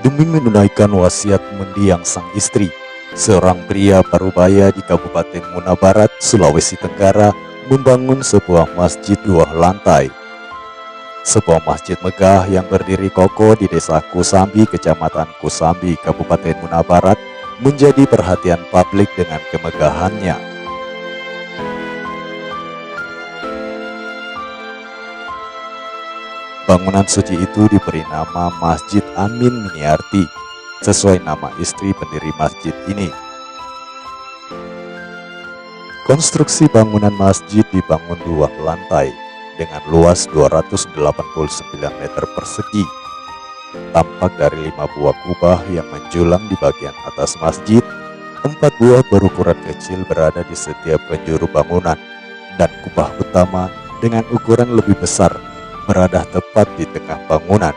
demi menunaikan wasiat mendiang sang istri. Seorang pria parubaya di Kabupaten Muna Barat, Sulawesi Tenggara, membangun sebuah masjid 2 lantai. Sebuah masjid megah yang berdiri kokoh di Desa Kusambi, Kecamatan Kusambi, Kabupaten Muna Barat, menjadi perhatian publik dengan kemegahannya. Bangunan suci itu diberi nama Masjid Amin Miniarti, sesuai nama istri pendiri masjid ini. Konstruksi bangunan masjid dibangun 2 lantai dengan luas 289 meter persegi. Tampak dari 5 buah kubah yang menjulang di bagian atas masjid, 4 buah berukuran kecil berada di setiap penjuru bangunan, dan kubah utama dengan ukuran lebih besar berada tepat di tengah bangunan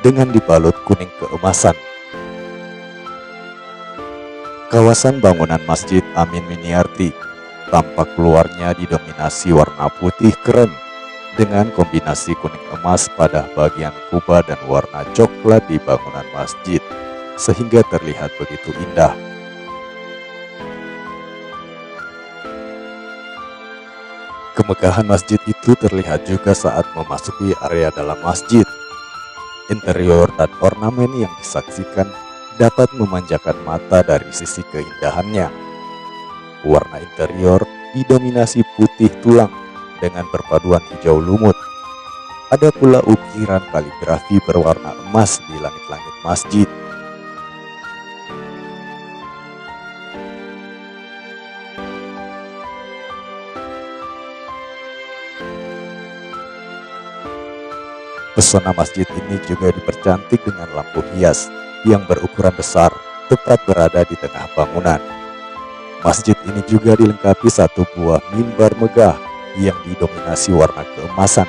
dengan dibalut kuning keemasan. Kawasan bangunan Masjid Amin Miniarti tampak luarnya didominasi warna putih krem dengan kombinasi kuning emas pada bagian kubah dan warna coklat di bangunan masjid, sehingga terlihat begitu indah. Kemegahan masjid itu terlihat juga saat memasuki area dalam masjid. Interior dan ornamen yang disaksikan dapat memanjakan mata dari sisi keindahannya. Warna interior didominasi putih tulang dengan perpaduan hijau lumut. Ada pula ukiran kaligrafi berwarna emas di langit-langit masjid. Pesona masjid ini juga dipercantik dengan lampu hias yang berukuran besar, tepat berada di tengah bangunan. Masjid ini juga dilengkapi 1 buah mimbar megah yang didominasi warna keemasan.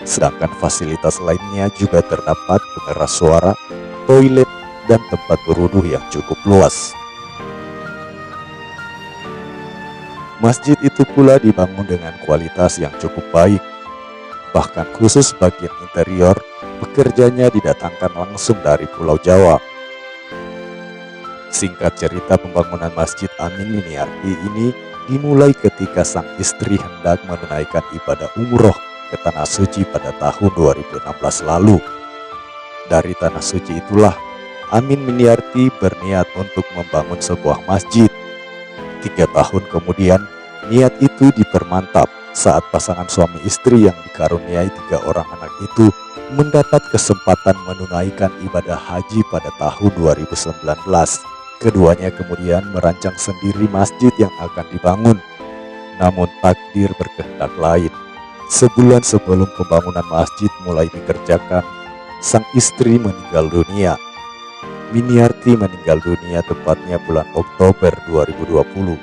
Sedangkan fasilitas lainnya juga terdapat pengeras suara, toilet, dan tempat berwudu yang cukup luas. Masjid itu pula dibangun dengan kualitas yang cukup baik. Bahkan khusus bagian interior, pekerjanya didatangkan langsung dari Pulau Jawa. Singkat cerita, pembangunan Masjid Amin Miniarti ini dimulai ketika sang istri hendak menunaikan ibadah umroh ke Tanah Suci pada tahun 2016 lalu. Dari Tanah Suci itulah Amin Miniarti berniat untuk membangun sebuah masjid. 3 tahun kemudian, niat itu dipermantap saat pasangan suami istri yang dikaruniai 3 orang anak itu mendapat kesempatan menunaikan ibadah haji pada tahun 2019. Keduanya kemudian merancang sendiri masjid yang akan dibangun. Namun takdir berkehendak lain. Sebulan sebelum pembangunan masjid mulai dikerjakan, sang istri meninggal dunia. Miniarti meninggal dunia tepatnya bulan Oktober 2020.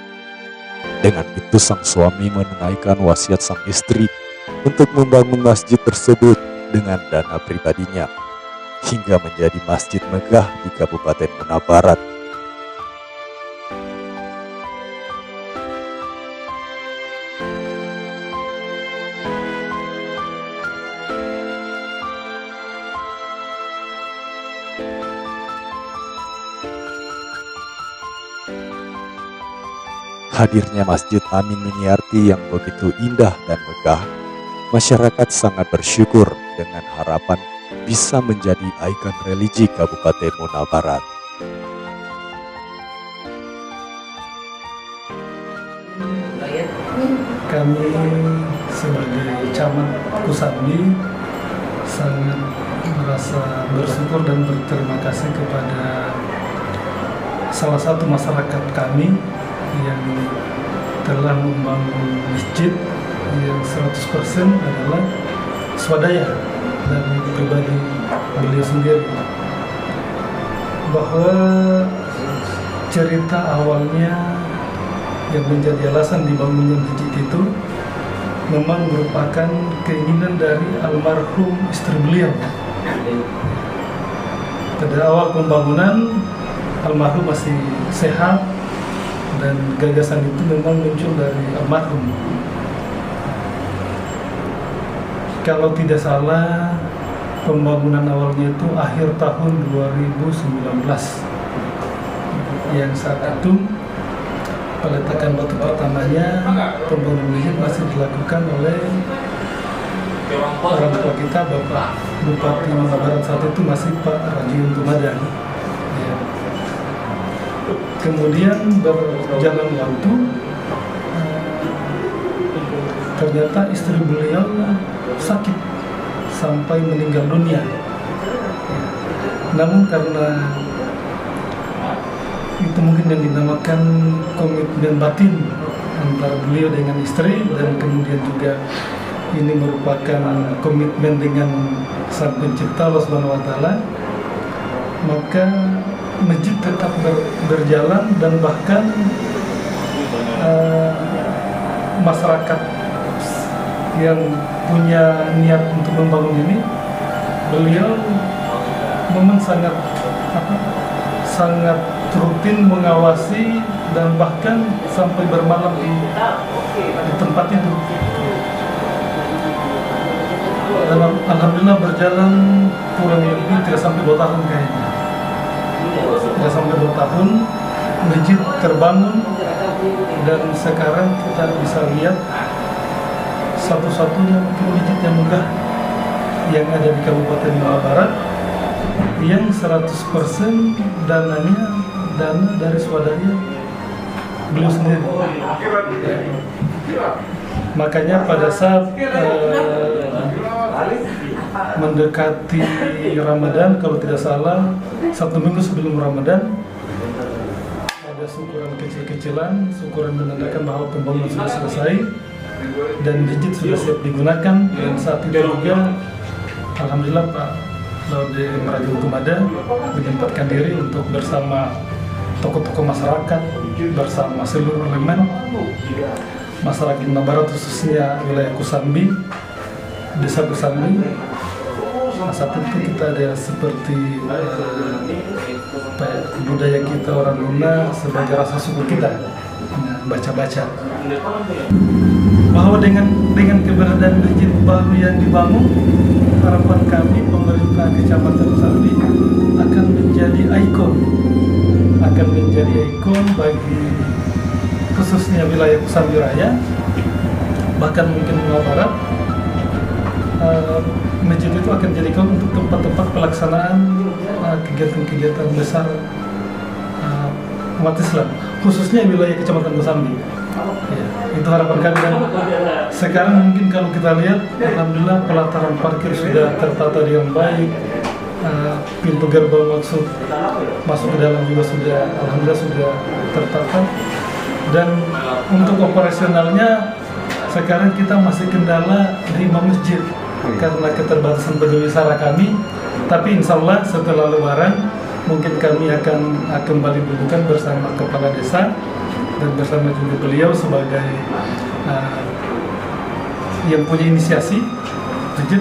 Dengan itu sang suami menunaikan wasiat sang istri untuk membangun masjid tersebut dengan dana pribadinya, hingga menjadi masjid megah di Kabupaten Muna Barat. Hadirnya Masjid Amin Miniarti yang begitu indah dan megah, masyarakat sangat bersyukur dengan harapan bisa menjadi ikon religi Kabupaten Muna Barat. Kami sebagai camat Kusambi sangat merasa bersyukur dan berterima kasih kepada salah satu masyarakat kami yang telah membangun masjid yang 100% adalah swadaya dari pribadi beliau sendiri. Bahwa cerita awalnya yang menjadi alasan dibangunnya masjid itu memang merupakan keinginan dari almarhum istri beliau. Pada awal pembangunan, almarhum masih sehat dan gagasan itu memang muncul dari almarhum. Kalau tidak salah, pembangunan awalnya itu akhir tahun 2019. Yang saat itu peletakan batu pertamanya, pembangunan masjid masih dilakukan oleh orang tua kita, Bapak Bupati Mangga Barat saat itu masih Pak Rajiun Tumada. Ya. Kemudian berjalan waktu, ternyata istri beliau sakit sampai meninggal dunia. Namun karena itu mungkin yang dinamakan komitmen batin antara beliau dengan istri, dan kemudian juga ini merupakan komitmen dengan Sang Pencipta Allah Subhanahu wa Ta'ala, maka masjid tetap berjalan, dan bahkan masyarakat yang punya niat untuk membangun ini, beliau memang sangat rutin mengawasi dan bahkan sampai bermalam di tempat itu. Dan alhamdulillah berjalan kurang lebih tidak sampai 2 tahun kayaknya. Tidak sampai 2 tahun masjid terbangun, dan sekarang kita bisa lihat satu-satunya mungkin masjid yang megah yang ada di Kabupaten Mangga Barat, yang 100% dananya dana dari swadaya beliau sendiri. Makanya pada saat mendekati Ramadan, kalau tidak salah 1 minggu sebelum Ramadan, ada syukuran kecil-kecilan, syukuran menandakan bahwa pembangunan sudah selesai dan masjid sudah siap digunakan. Dan saat itu juga alhamdulillah Pak Laude Merajun Tumada menyempatkan diri untuk bersama tokoh-tokoh masyarakat, bersama seluruh elemen masyarakat Mangga Barat, khususnya wilayah Kusambi, desa Kusambi. Nah, saat itu kita ada seperti budaya kita orang Luna sebagai rasa syukur kita, baca-baca bahwa dengan keberadaan masjid baru yang dibangun, harapan kami pemerintah Kecamatan Kusambi akan menjadi ikon bagi khususnya wilayah Kusambi Raya, bahkan mungkin Mangga Barat. Masjid itu akan dijadikan untuk tempat-tempat pelaksanaan kegiatan-kegiatan besar umat Islam, khususnya wilayah Kecamatan Kusambi. Ya, itu harapan kami. Dan sekarang mungkin kalau kita lihat, alhamdulillah pelataran parkir sudah tertata dengan baik, pintu gerbang masuk ke dalam juga sudah alhamdulillah sudah tertata, dan untuk operasionalnya sekarang kita masih kendala di imam masjid karena keterbatasan pegawai sara kami. Tapi insya Allah setelah Lebaran mungkin kami akan kembali dudukan bersama kepala desa dan bersama juga beliau sebagai yang punya inisiasi masjid,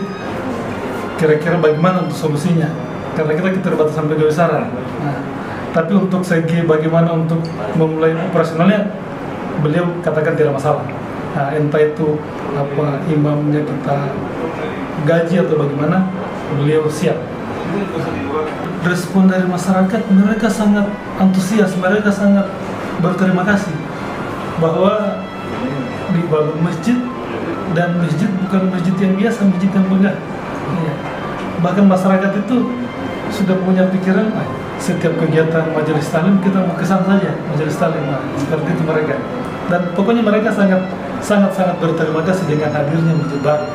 kira-kira bagaimana untuk solusinya, karena kita keterbatasan pegawai sara. Tapi untuk segi bagaimana untuk memulai operasionalnya, beliau katakan tidak masalah. Entah itu imamnya kita gaji atau bagaimana, beliau siap. Respon dari masyarakat, mereka sangat antusias, mereka sangat berterima kasih bahwa dibangun masjid, dan masjid bukan masjid yang biasa, masjid yang megah. Bahkan masyarakat itu sudah punya pikiran, setiap kegiatan majelis taklim kita mau kesan saja majelis taklim, seperti itu mereka. Dan pokoknya mereka sangat berterima kasih dengan hadirnya masjid baru.